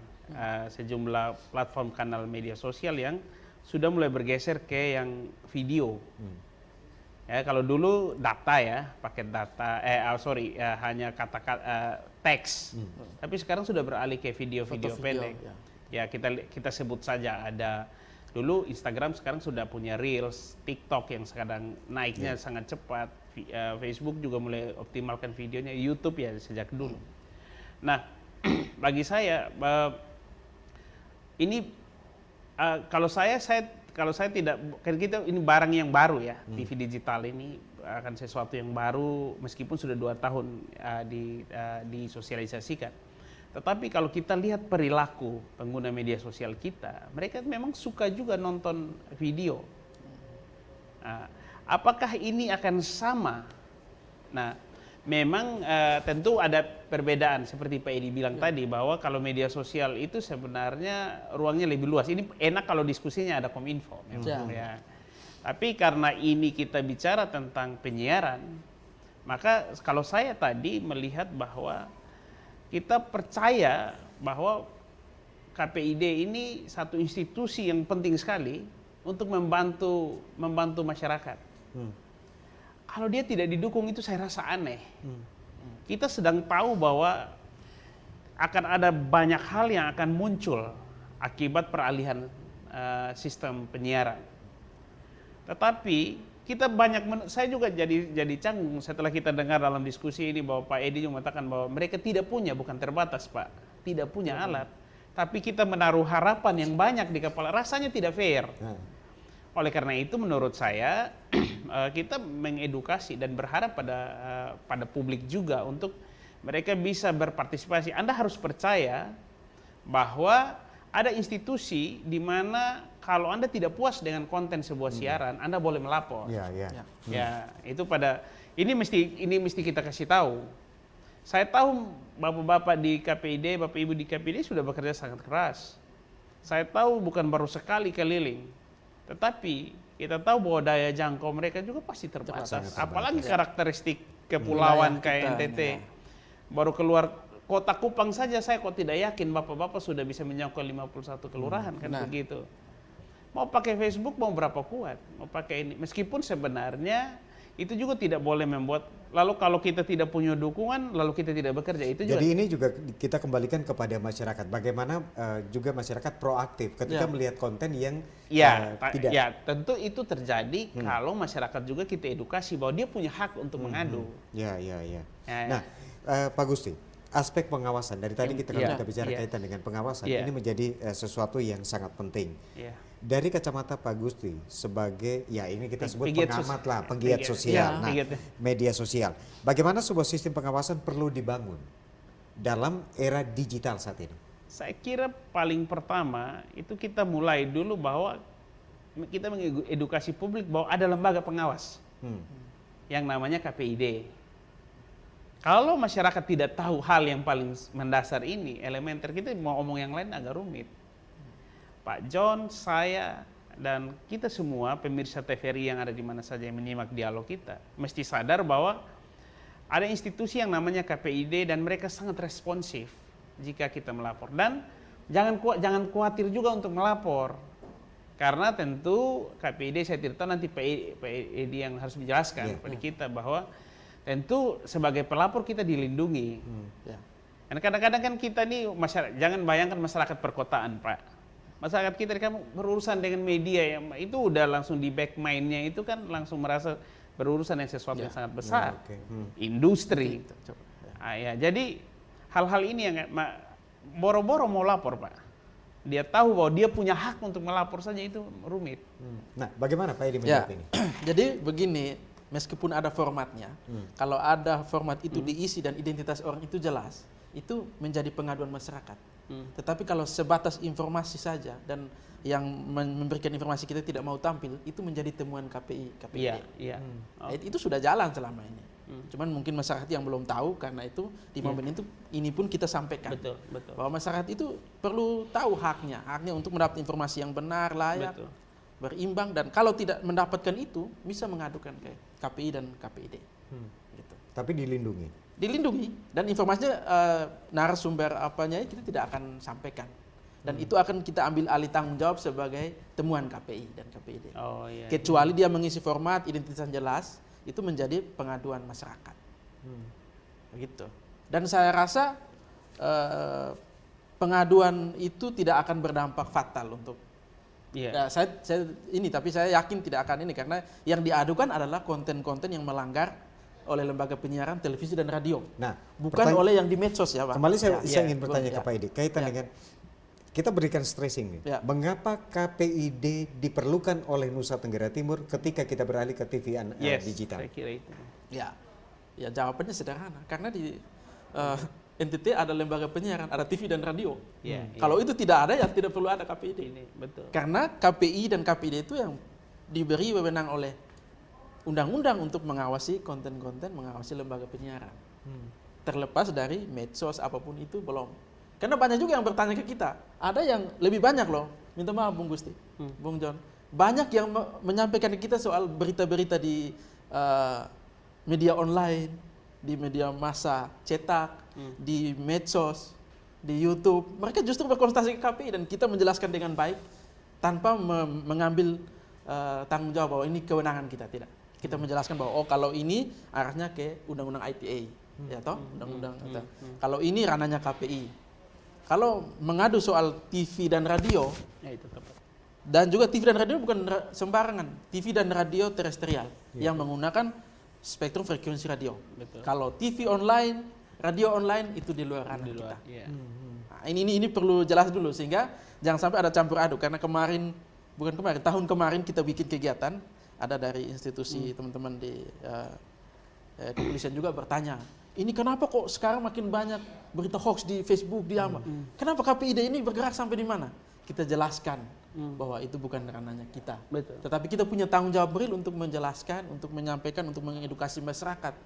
sejumlah platform kanal media sosial yang sudah mulai bergeser ke yang video. Ya, kalau dulu data ya, paket data, hanya kata-kata teks. Tapi sekarang sudah beralih ke video-video pendek. Ya, kita sebut saja ada dulu Instagram, sekarang sudah punya Reels, TikTok yang sekarang naiknya sangat cepat, Facebook juga mulai optimalkan videonya, YouTube ya sejak dulu. Nah, bagi saya ini kalau saya tidak, kan kita ini barang yang baru ya, TV digital ini akan sesuatu yang baru meskipun sudah 2 tahun disosialisasikan. Tetapi kalau kita lihat perilaku pengguna media sosial kita, mereka memang suka juga nonton video. Apakah ini akan sama? Nah, memang tentu ada perbedaan seperti Pak Edi bilang tadi, bahwa kalau media sosial itu sebenarnya ruangnya lebih luas. Ini enak kalau diskusinya ada Kominfo memang, ya. Tapi karena ini kita bicara tentang penyiaran, maka kalau saya tadi melihat bahwa kita percaya bahwa KPID ini satu institusi yang penting sekali untuk membantu masyarakat. Kalau dia tidak didukung itu saya rasa aneh. Kita sedang tahu bahwa akan ada banyak hal yang akan muncul akibat peralihan sistem penyiaran. Tetapi kita saya juga jadi canggung setelah kita dengar dalam diskusi ini bahwa Pak Edi juga mengatakan bahwa mereka tidak punya, bukan terbatas Pak, tidak punya alat. Tapi kita menaruh harapan yang banyak di kepala, rasanya tidak fair. Oleh karena itu menurut saya kita mengedukasi dan berharap pada publik juga untuk mereka bisa berpartisipasi. Anda harus percaya bahwa ada institusi di mana kalau Anda tidak puas dengan konten sebuah siaran, Anda boleh melapor. Ya, itu ini mesti kita kasih tahu. Saya tahu bapak-bapak di KPID, bapak ibu di KPID sudah bekerja sangat keras. Saya tahu bukan baru sekali keliling. Tetapi kita tahu bahwa daya jangkau mereka juga pasti terbatas. Apalagi karakteristik kepulauan kayak NTT. Baru keluar kota Kupang saja saya kok tidak yakin bapak-bapak sudah bisa menjangkau 51 kelurahan kan begitu. Mau pakai Facebook mau berapa kuat? Mau pakai ini. Meskipun sebenarnya itu juga tidak boleh membuat, lalu kalau kita tidak punya dukungan, lalu kita tidak bekerja, itu juga. Jadi ini juga kita kembalikan kepada masyarakat, bagaimana juga masyarakat proaktif ketika melihat konten yang tidak. Ya, tentu itu terjadi kalau masyarakat juga kita edukasi bahwa dia punya hak untuk mengadu. Nah, Pak Gusti, aspek pengawasan dari tadi kita bicara kaitan dengan pengawasan, ini menjadi sesuatu yang sangat penting. Dari kacamata Pak Gusti sebagai ini kita sebut pengamat lah, penggiat sosial, media sosial. Bagaimana sebuah sistem pengawasan perlu dibangun dalam era digital saat ini? Saya kira paling pertama itu kita mulai dulu bahwa kita mengedukasi publik bahwa ada lembaga pengawas yang namanya KPID. Kalau masyarakat tidak tahu hal yang paling mendasar ini, elementer, kita mau ngomong yang lain agak rumit. Pak John, saya, dan kita semua pemirsa TVRI yang ada di mana saja yang menyimak dialog kita mesti sadar bahwa ada institusi yang namanya KPID dan mereka sangat responsif jika kita melapor. Dan jangan khawatir juga untuk melapor, karena tentu KPID saya tidak tahu, nanti Pak Edi yang harus menjelaskan kepada kita bahwa tentu sebagai pelapor kita dilindungi. Ya. Karena kadang-kadang kan kita nih masyarakat, jangan bayangkan masyarakat perkotaan, Pak. Masyarakat kita kamu berurusan dengan media yang itu udah langsung di back mind-nya itu kan langsung merasa berurusan dengan sesuatu yang sangat besar. Industri. Ya, jadi hal-hal ini yang boro-boro mau lapor, Pak. Dia tahu bahwa dia punya hak untuk melapor saja itu rumit. Nah, bagaimana Pak Edi menjawab ini? Jadi begini, meskipun ada formatnya, kalau ada format itu diisi dan identitas orang itu jelas, itu menjadi pengaduan masyarakat. Tetapi kalau sebatas informasi saja dan yang memberikan informasi kita tidak mau tampil, itu menjadi temuan KPID. Iya. Itu sudah jalan selama ini. Cuman mungkin masyarakat yang belum tahu, karena itu di momen itu ini pun kita sampaikan. Betul. Bahwa masyarakat itu perlu tahu haknya untuk mendapat informasi yang benar, layak, berimbang, dan kalau tidak mendapatkan itu bisa mengadukan ke KPI dan KPID. Gitu. Tapi dilindungi. Dan informasinya narasumber apanya kita tidak akan sampaikan, dan itu akan kita ambil alih tanggung jawab sebagai temuan KPI dan KPID. Kecuali dia mengisi format identitas jelas, itu menjadi pengaduan masyarakat. Begitu. Dan saya rasa pengaduan itu tidak akan berdampak fatal untuk. Ya, tapi saya yakin tidak akan ini, karena yang diadukan adalah konten-konten yang melanggar oleh lembaga penyiaran televisi dan radio. Nah, bukan oleh yang di medsos ya, Pak. Kembali saya ingin bertanya ke Pak Edi kaitan dengan kita berikan stressing nih. Mengapa KPID diperlukan oleh Nusa Tenggara Timur ketika kita beralih ke TV digital? Saya kira itu. Ya jawabannya sederhana. Karena di NTT ada lembaga penyiaran, ada TV dan radio. Kalau itu tidak ada, ya tidak perlu ada KPID. Betul. Karena KPI dan KPID itu yang diberi wewenang oleh undang-undang untuk mengawasi konten-konten, mengawasi lembaga penyiaran. Terlepas dari medsos apapun itu belum. Karena banyak juga yang bertanya ke kita. Ada yang lebih banyak loh. Minta maaf Bung Gusti, Bung John. Banyak yang menyampaikan ke kita soal berita-berita di media online, di media massa cetak, di medsos, di YouTube. Mereka justru berkonsultasi ke KPI dan kita menjelaskan dengan baik tanpa mengambil tanggung jawab bahwa ini kewenangan kita, tidak. Kita menjelaskan bahwa kalau ini arahnya ke undang-undang ITA, ya toh, undang-undang. Kalau ini ranahnya KPI. Kalau mengadu soal TV dan radio, itu tepat. Dan juga TV dan radio bukan sembarangan, TV dan radio terestrial yang menggunakan spektrum frekuensi radio. Kalau TV online, radio online itu di luar ranah kita. Nah, ini perlu jelas dulu sehingga jangan sampai ada campur aduk, karena tahun kemarin kita bikin kegiatan. Ada dari institusi teman-teman di kepolisian juga bertanya, ini kenapa kok sekarang makin banyak berita hoax di Facebook, di apa? Kenapa KPID ini bergerak sampai di mana? Kita jelaskan bahwa itu bukan ranahnya kita. Tetapi kita punya tanggung jawab real untuk menjelaskan, untuk menyampaikan, untuk mengedukasi masyarakat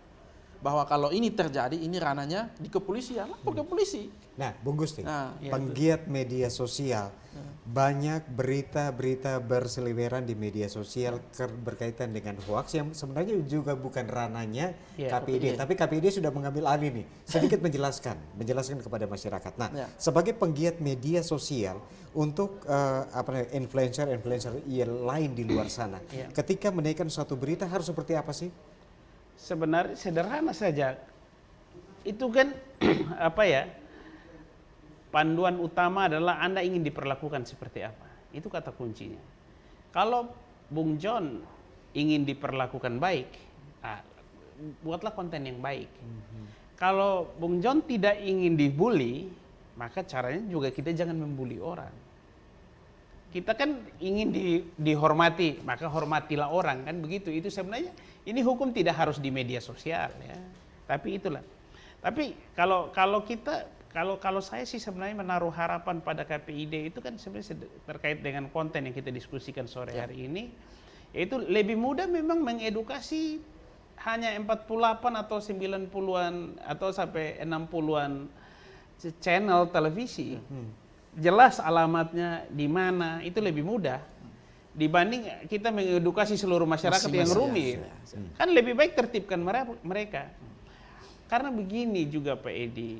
bahwa kalau ini terjadi, ini ranahnya di kepolisian, lapor ke polisi. Nah, Bung Gusti, penggiat media sosial, banyak berita-berita berseliweran di media sosial berkaitan dengan hoax yang sebenarnya juga bukan ranahnya KPID, tapi KPID sudah mengambil alih nih. Sedikit menjelaskan kepada masyarakat. Nah, sebagai penggiat media sosial untuk influencer yang lain di luar sana, ketika menaikkan suatu berita harus seperti apa sih? Sebenarnya sederhana saja. Itu kan panduan utama adalah Anda ingin diperlakukan seperti apa. Itu kata kuncinya. Kalau Bung John ingin diperlakukan baik, buatlah konten yang baik. Kalau Bung John tidak ingin dibully, maka caranya juga kita jangan membuli orang. Kita kan ingin dihormati, maka hormatilah orang, kan begitu. Itu sebenarnya ini hukum tidak harus di media sosial ya. Tapi itulah. Tapi kalau saya sih sebenarnya menaruh harapan pada KPID itu kan sebenarnya terkait dengan konten yang kita diskusikan sore hari ini, yaitu lebih mudah memang mengedukasi hanya 48 atau 90-an atau sampai 60-an channel televisi. Jelas alamatnya di mana, itu lebih mudah dibanding kita mengedukasi seluruh masyarakat yang rumit. Kan lebih baik tertibkan mereka. Karena begini juga Pak Edi,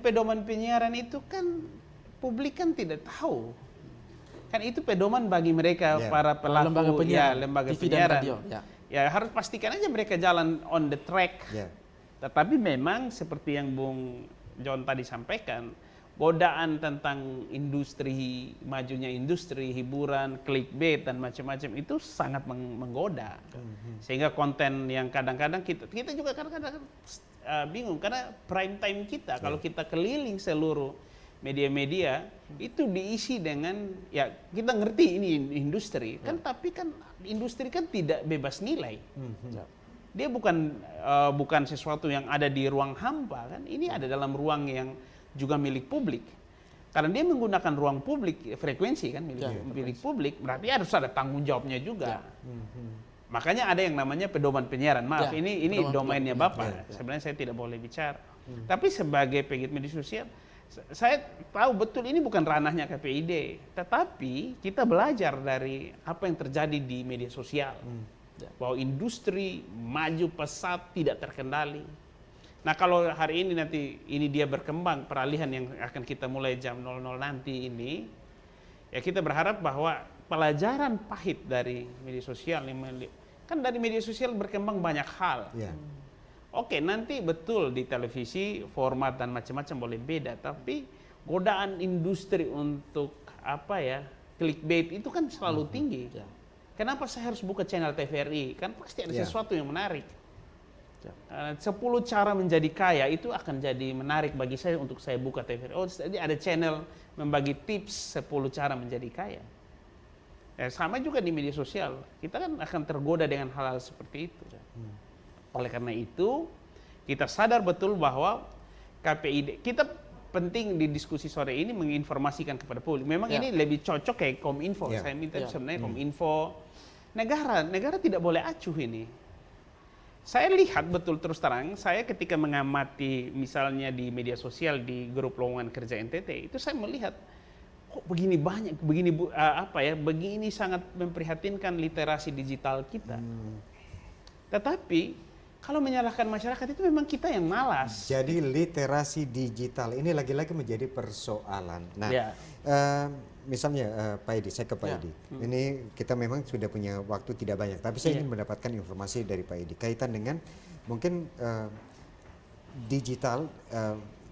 pedoman penyiaran itu kan publik kan tidak tahu. Kan itu pedoman bagi mereka para pelaku lembaga TV penyiaran. Ya harus pastikan aja mereka jalan on the track. Ya. Tetapi memang seperti yang Bung John tadi sampaikan, godaan tentang industri, majunya industri, hiburan, clickbait dan macam-macam itu sangat menggoda. Sehingga konten yang kadang-kadang kita juga kadang-kadang bingung karena prime time kita kalau kita keliling seluruh media-media itu diisi dengan, ya kita ngerti ini industri kan, tapi kan industri kan tidak bebas nilai. Dia bukan sesuatu yang ada di ruang hampa kan, ini ada dalam ruang yang juga milik publik. Karena dia menggunakan ruang publik, frekuensi kan milik publik, berarti harus ada tanggung jawabnya juga. Makanya ada yang namanya pedoman penyiaran. Maaf, ini domainnya Bapak. Sebenarnya saya tidak boleh bicara. Tapi sebagai pegiat media sosial, saya tahu betul ini bukan ranahnya KPID, tetapi kita belajar dari apa yang terjadi di media sosial. Bahwa industri maju pesat, tidak terkendali. Nah kalau hari ini nanti ini dia berkembang, peralihan yang akan kita mulai jam 00 nanti ini, ya kita berharap bahwa pelajaran pahit dari media sosial, kan dari media sosial berkembang banyak hal. Oke, nanti betul di televisi format dan macam-macam boleh beda, tapi godaan industri untuk clickbait itu kan selalu tinggi. Kenapa saya harus buka channel TVRI? Kan pasti ada sesuatu yang menarik. 10 cara menjadi kaya itu akan jadi menarik bagi saya untuk saya buka TVRI. Oh, jadi ada channel membagi tips 10 cara menjadi kaya. Sama juga di media sosial. Kita kan akan tergoda dengan hal-hal seperti itu. Oleh karena itu, kita sadar betul bahwa KPID, kita penting di diskusi sore ini menginformasikan kepada publik. Memang ini lebih cocok kayak Kominfo. Saya minta sebenarnya Kominfo. Negara tidak boleh acuh ini. Saya lihat betul terus terang, saya ketika mengamati misalnya di media sosial di grup lowongan kerja NTT, itu saya melihat kok begini banyak, begini sangat memprihatinkan literasi digital kita. Tetapi kalau menyalahkan masyarakat itu memang kita yang malas. Jadi literasi digital ini lagi-lagi menjadi persoalan. Nah, misalnya Pak Edi, saya ke Pak Edi. Ini kita memang sudah punya waktu tidak banyak, tapi saya ingin mendapatkan informasi dari Pak Edi kaitan dengan mungkin digital.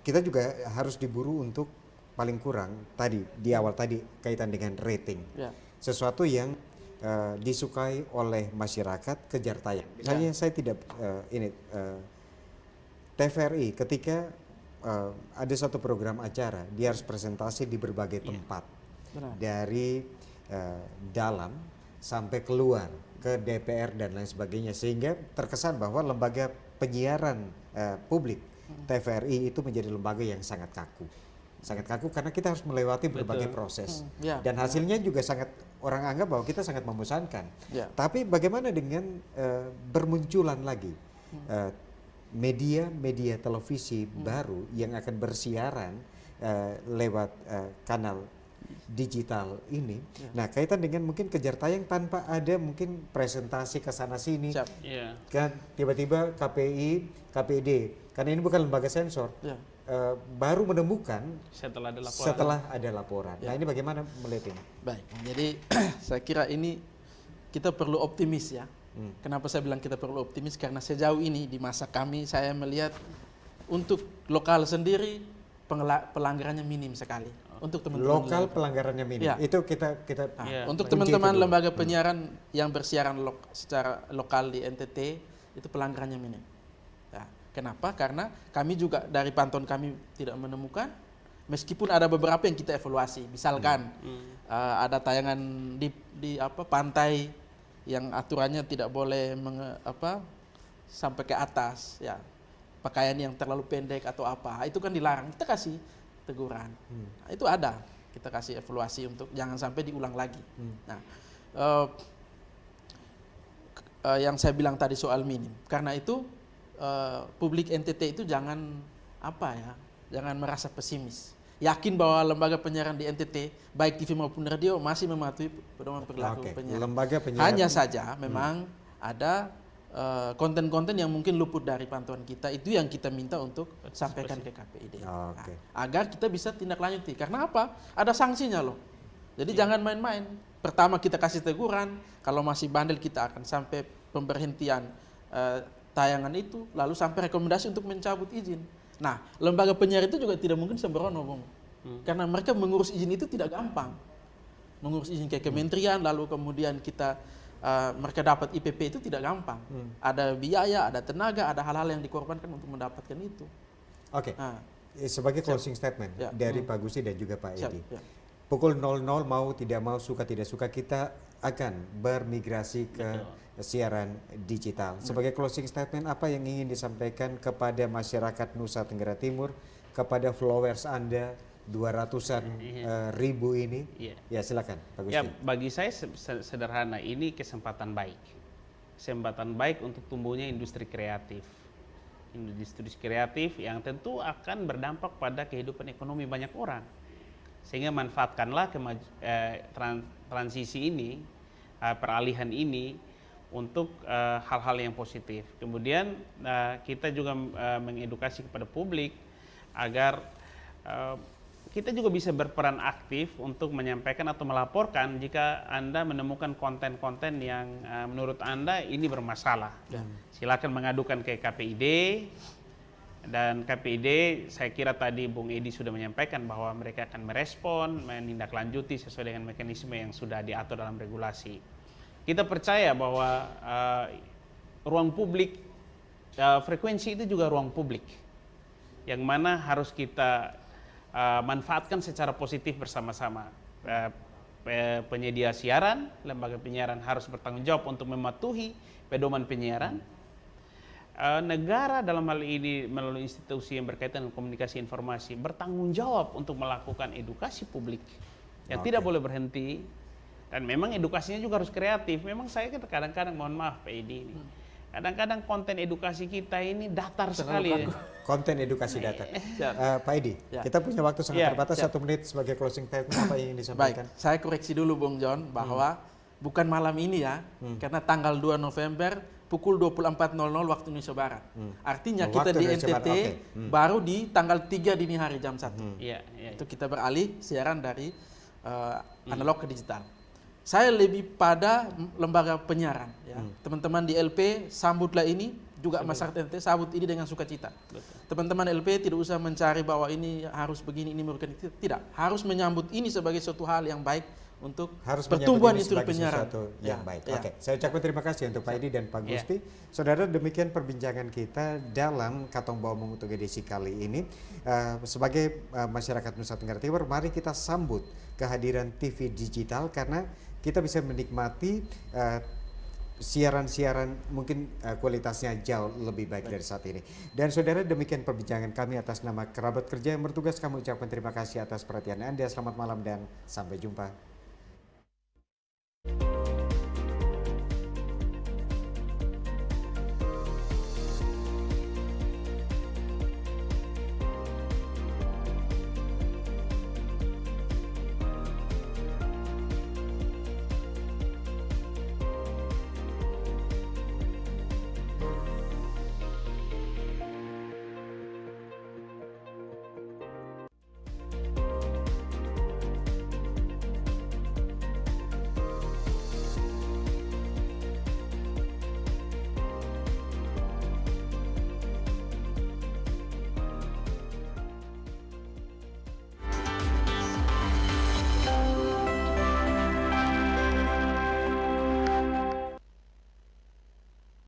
Kita juga harus diburu untuk paling kurang tadi di awal tadi kaitan dengan rating, sesuatu yang disukai oleh masyarakat, kejar tayang. Misalnya saya tidak TVRI ketika ada satu program acara, dia harus presentasi di berbagai tempat, dari dalam sampai keluar ke DPR dan lain sebagainya, sehingga terkesan bahwa lembaga penyiaran publik TVRI itu menjadi lembaga yang sangat kaku karena kita harus melewati berbagai proses dan hasilnya juga sangat, orang anggap bahwa kita sangat membosankan. Tapi bagaimana dengan bermunculan lagi media televisi baru yang akan bersiaran lewat kanal digital ini. Nah, kaitan dengan mungkin kejar tayang tanpa ada mungkin presentasi ke sana sini. Kan tiba-tiba KPID, karena ini bukan lembaga sensor. Baru menemukan setelah ada laporan. Nah, ini bagaimana melihat ini? Baik, jadi saya kira ini kita perlu optimis ya. Kenapa saya bilang kita perlu optimis? Karena sejauh ini di masa kami saya melihat untuk lokal sendiri pelanggarannya minim sekali. Untuk teman-teman lokal pelanggarannya minim. Itu kita untuk teman-teman lembaga penyiaran yang bersiaran secara lokal di NTT itu pelanggarannya minim. Kenapa? Karena kami juga dari pantauan kami tidak menemukan, meskipun ada beberapa yang kita evaluasi. Misalkan ada tayangan di pantai yang aturannya tidak boleh sampai ke atas, ya pakaian yang terlalu pendek atau apa, itu kan dilarang. Kita kasih teguran. Nah, itu ada, kita kasih evaluasi untuk jangan sampai diulang lagi. Nah, yang saya bilang tadi soal minim, karena itu publik NTT itu jangan merasa pesimis. Yakin bahwa lembaga penyiaran di NTT baik TV maupun radio masih mematuhi pedoman perilaku penyiaran. Lembaga penyiaran. Hanya saja memang ada konten-konten yang mungkin luput dari pantauan kita, itu yang kita minta untuk sampaikan ke KPID. Agar kita bisa tindak lanjuti. Karena apa? Ada sanksinya loh. Jadi jangan main-main. Pertama kita kasih teguran, kalau masih bandel kita akan sampai pemberhentian tayangan itu, lalu sampai rekomendasi untuk mencabut izin. Nah, lembaga penyiar itu juga tidak mungkin sembrono, Bung. Karena mereka mengurus izin itu tidak gampang. Mengurus izin ke kementerian, lalu kemudian mereka dapat IPP itu tidak gampang. Ada biaya, ada tenaga, ada hal-hal yang dikorbankan untuk mendapatkan itu. Oke. Sebagai closing statement dari Pak Gusti dan juga Pak Edi. Pukul 00 mau tidak mau, suka tidak suka, kita akan bermigrasi ke siaran digital. Sebagai closing statement, apa yang ingin disampaikan kepada masyarakat Nusa Tenggara Timur, kepada followers Anda 200-an ribu ini? Ya silakan Pak Gusti. Ya, bagi saya sederhana, ini kesempatan baik. Kesempatan baik untuk tumbuhnya industri kreatif. Industri kreatif yang tentu akan berdampak pada kehidupan ekonomi banyak orang. Sehingga manfaatkanlah transisi ini, peralihan ini untuk hal-hal yang positif. Kemudian kita juga mengedukasi kepada publik agar kita juga bisa berperan aktif untuk menyampaikan atau melaporkan jika Anda menemukan konten-konten yang menurut Anda ini bermasalah. Silakan mengadukan ke KPID, dan KPID saya kira tadi Bung Edi sudah menyampaikan bahwa mereka akan merespon, menindaklanjuti sesuai dengan mekanisme yang sudah diatur dalam regulasi. Kita percaya bahwa ruang publik, frekuensi itu juga ruang publik, yang mana harus kita manfaatkan secara positif bersama-sama. Penyedia siaran, lembaga penyiaran harus bertanggung jawab untuk mematuhi pedoman penyiaran. Negara dalam hal ini melalui institusi yang berkaitan dengan komunikasi informasi bertanggung jawab untuk melakukan edukasi publik yang tidak boleh berhenti. Dan memang edukasinya juga harus kreatif. Memang saya kadang-kadang, mohon maaf Pak Edi, kadang-kadang konten edukasi kita ini datar sekali. Konten edukasi datar. Pak Edi, kita punya waktu sangat terbatas, 1 menit sebagai closing statement, apa yang ingin disampaikan? Baik, saya koreksi dulu Bung John bahwa bukan malam ini ya, karena tanggal 2 November pukul 24.00 waktu Indonesia Barat. Artinya kita di NTT baru di tanggal 3 dini hari jam 1. Itu kita beralih siaran dari analog ke digital. Saya lebih pada lembaga penyiaran. Teman-teman di LP, sambutlah ini, juga masyarakat NTT sambut ini dengan sukacita. Teman-teman LP tidak usah mencari bahwa ini harus begini, ini merugikan. Tidak, harus menyambut ini sebagai suatu hal yang baik untuk pertumbuhan industri penyiaran yang baik. Oke, saya ucapkan terima kasih untuk Pak Edi dan Pak Gusti. Saudara, demikian perbincangan kita dalam Katong Baumung untuk edisi kali ini. Sebagai masyarakat Nusa Tenggara Timur, mari kita sambut kehadiran TV digital karena kita bisa menikmati siaran-siaran mungkin kualitasnya jauh lebih baik dari saat ini. Dan saudara, demikian perbincangan kami atas nama kerabat kerja yang bertugas. Kami ucapkan terima kasih atas perhatian Anda. Selamat malam dan sampai jumpa.